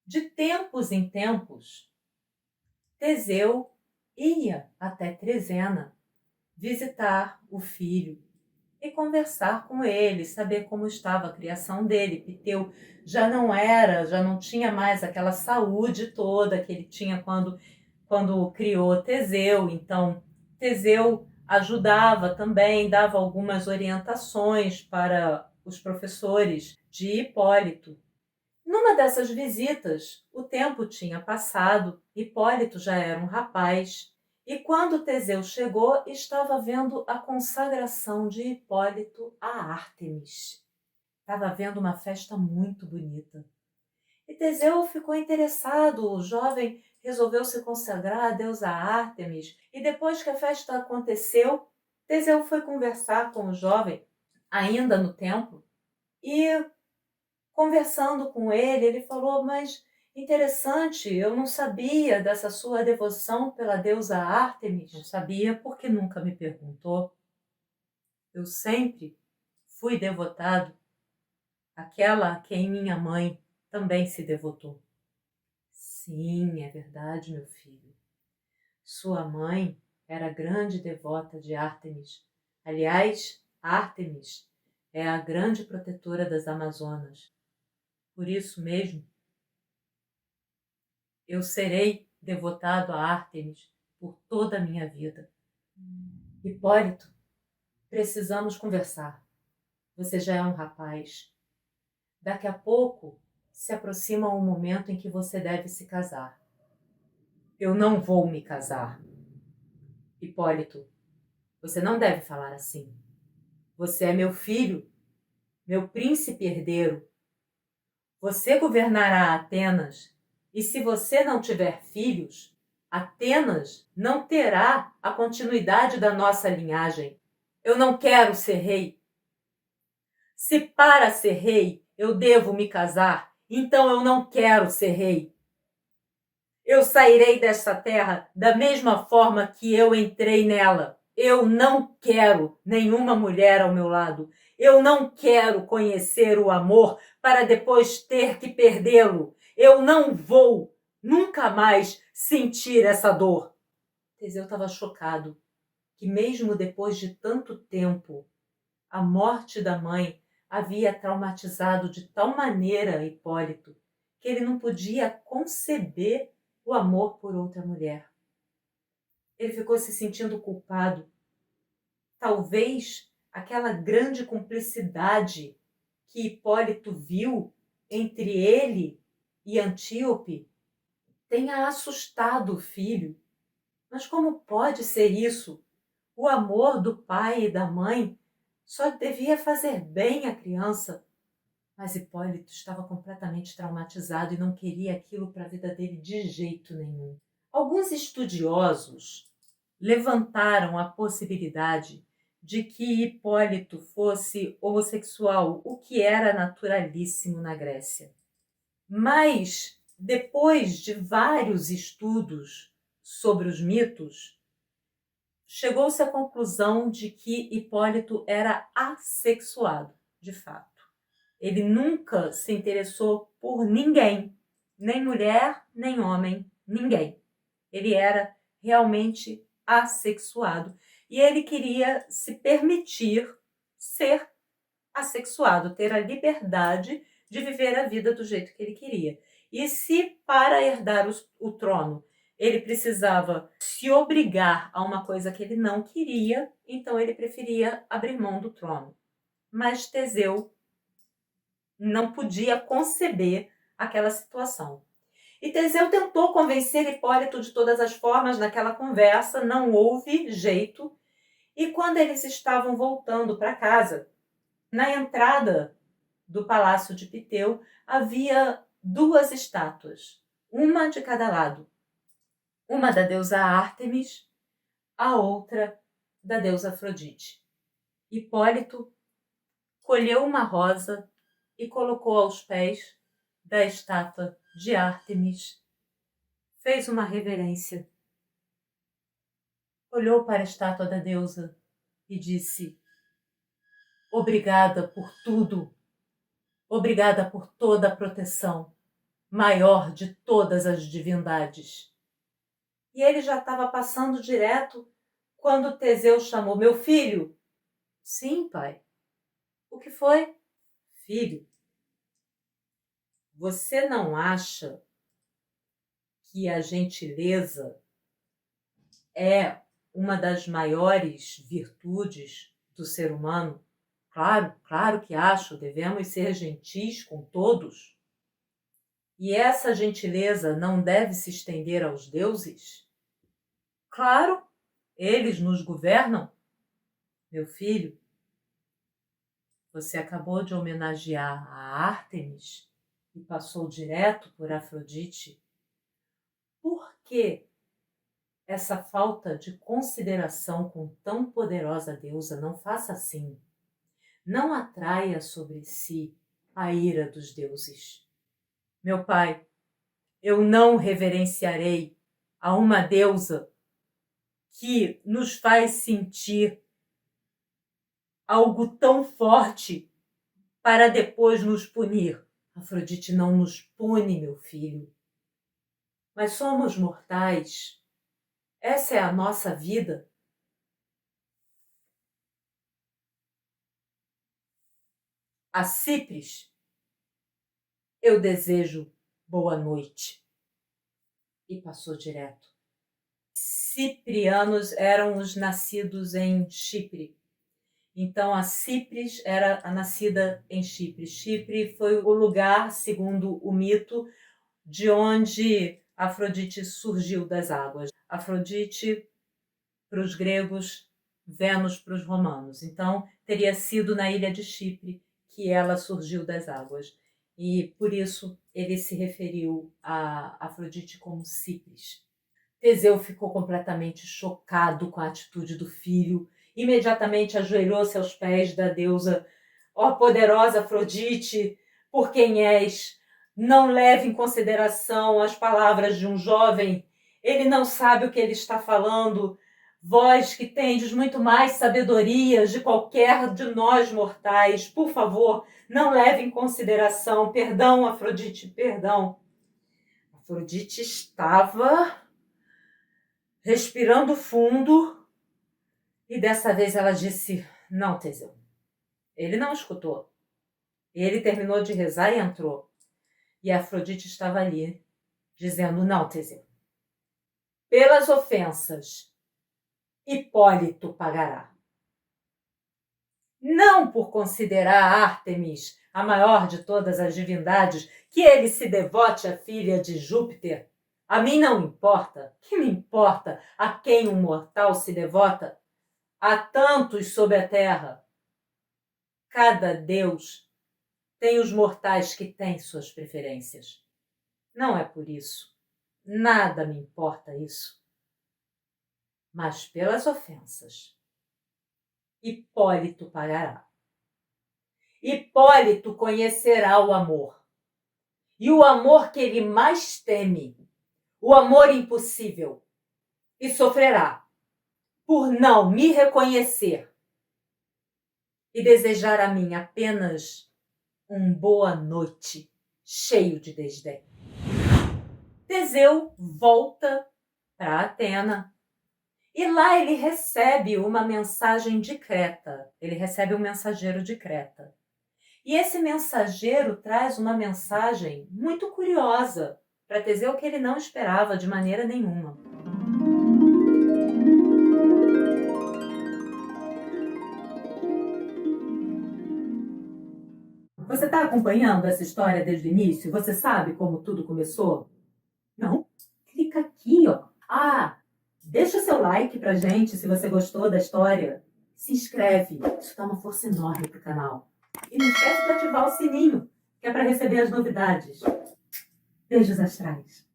De tempos em tempos, Teseu ia até Trezena visitar o filho e conversar com ele, saber como estava a criação dele. Piteu já não tinha mais aquela saúde toda que ele tinha quando criou Teseu. Então, Teseu ajudava também, dava algumas orientações para os professores de Hipólito. Numa dessas visitas, o tempo tinha passado, Hipólito já era um rapaz, e quando Teseu chegou, estava vendo a consagração de Hipólito a Ártemis. Estava vendo uma festa muito bonita. E Teseu ficou interessado, o jovem resolveu se consagrar à deusa Ártemis, e depois que a festa aconteceu, Teseu foi conversar com o jovem, ainda no templo, e conversando com ele falou: mas interessante, eu não sabia dessa sua devoção pela deusa Ártemis. Não sabia porque nunca me perguntou. Eu sempre fui devotado àquela a quem minha mãe também se devotou. Sim, é verdade, meu filho. Sua mãe era grande devota de Ártemis. Aliás, Ártemis é a grande protetora das Amazonas. Por isso mesmo, eu serei devotado a Ártemis por toda a minha vida. Hipólito, precisamos conversar. Você já é um rapaz. Daqui a pouco se aproxima o momento em que você deve se casar. Eu não vou me casar. Hipólito, você não deve falar assim. Você é meu filho, meu príncipe herdeiro. Você governará Atenas, e se você não tiver filhos, Atenas não terá a continuidade da nossa linhagem. Eu não quero ser rei. Se para ser rei eu devo me casar, então eu não quero ser rei. Eu sairei desta terra da mesma forma que eu entrei nela. Eu não quero nenhuma mulher ao meu lado. Eu não quero conhecer o amor para depois ter que perdê-lo. Eu não vou nunca mais sentir essa dor. Teseu estava chocado que mesmo depois de tanto tempo, a morte da mãe havia traumatizado de tal maneira Hipólito que ele não podia conceber o amor por outra mulher. Ele ficou se sentindo culpado. Talvez aquela grande cumplicidade que Hipólito viu entre ele e Antíope tenha assustado o filho. Mas como pode ser isso? O amor do pai e da mãe só devia fazer bem à criança. Mas Hipólito estava completamente traumatizado e não queria aquilo para a vida dele de jeito nenhum. Alguns estudiosos levantaram a possibilidade de que Hipólito fosse homossexual, o que era naturalíssimo na Grécia. Mas, depois de vários estudos sobre os mitos, chegou-se à conclusão de que Hipólito era assexuado, de fato. Ele nunca se interessou por ninguém, nem mulher, nem homem, ninguém. Ele era realmente assexuado e ele queria se permitir ser assexuado, ter a liberdade de viver a vida do jeito que ele queria. E se para herdar o trono ele precisava se obrigar a uma coisa que ele não queria, então ele preferia abrir mão do trono. Mas Teseu não podia conceber aquela situação. E Teseu tentou convencer Hipólito de todas as formas naquela conversa, não houve jeito. E quando eles estavam voltando para casa, na entrada do palácio de Piteu havia duas estátuas, uma de cada lado. Uma da deusa Ártemis, a outra da deusa Afrodite. Hipólito colheu uma rosa e colocou aos pés da estátua de Ártemis. Fez uma reverência. Olhou para a estátua da deusa e disse: obrigada por tudo. Obrigada por toda a proteção. maior de todas as divindades. E ele já estava passando direto quando Teseu chamou: meu filho. Sim, pai. O que foi? Filho, você não acha que a gentileza é uma das maiores virtudes do ser humano? Claro, claro que acho, devemos ser gentis com todos. E essa gentileza não deve se estender aos deuses? Claro, eles nos governam. Meu filho, você acabou de homenagear a Ártemis e passou direto por Afrodite. Por que essa falta de consideração com tão poderosa deusa? Não faça assim. Não atraia sobre si a ira dos deuses. Meu pai, eu não reverenciarei a uma deusa que nos faz sentir algo tão forte para depois nos punir. Afrodite não nos pune, meu filho. Mas somos mortais. Essa é a nossa vida. A Cipres, eu desejo boa noite. E passou direto. Ciprianos eram os nascidos em Chipre. Então, a Cipres era a nascida em Chipre. Chipre foi o lugar, segundo o mito, de onde Afrodite surgiu das águas. Afrodite para os gregos, Vênus para os romanos. Então, teria sido na ilha de Chipre que ela surgiu das águas. E, por isso, ele se referiu a Afrodite como Cipres. Teseu ficou completamente chocado com a atitude do filho. Imediatamente ajoelhou-se aos pés da deusa. Ó poderosa Afrodite, por quem és? Não leve em consideração as palavras de um jovem. Ele não sabe o que ele está falando. Vós que tendes muito mais sabedoria de qualquer de nós mortais, por favor, não leve em consideração. Perdão, Afrodite, perdão. Afrodite estava respirando fundo e dessa vez ela disse: não, Teseu. Ele não escutou. Ele terminou de rezar e entrou. E Afrodite estava ali, dizendo: não, Teseu. Pelas ofensas, Hipólito pagará. Não por considerar Ártemis a maior de todas as divindades, que ele se devote à filha de Júpiter. A mim não importa. Que me importa a quem um mortal se devota? Há tantos sobre a terra. Cada deus tem os mortais que têm suas preferências. Não é por isso. Nada me importa isso. Mas pelas ofensas, Hipólito pagará. Hipólito conhecerá o amor. E o amor que ele mais teme, o amor impossível, e sofrerá por não me reconhecer e desejar a mim apenas boa noite, cheio de desdém. Teseu volta para Atena e lá ele recebe uma mensagem de Creta. Ele recebe um mensageiro de Creta. E esse mensageiro traz uma mensagem muito curiosa para Teseu que ele não esperava de maneira nenhuma. Você está acompanhando essa história desde o início? Você sabe como tudo começou? Não? Clica aqui, ó. Deixa seu like pra gente se você gostou da história. Se inscreve, isso dá uma força enorme pro canal. E não esquece de ativar o sininho, que é para receber as novidades. Beijos astrais.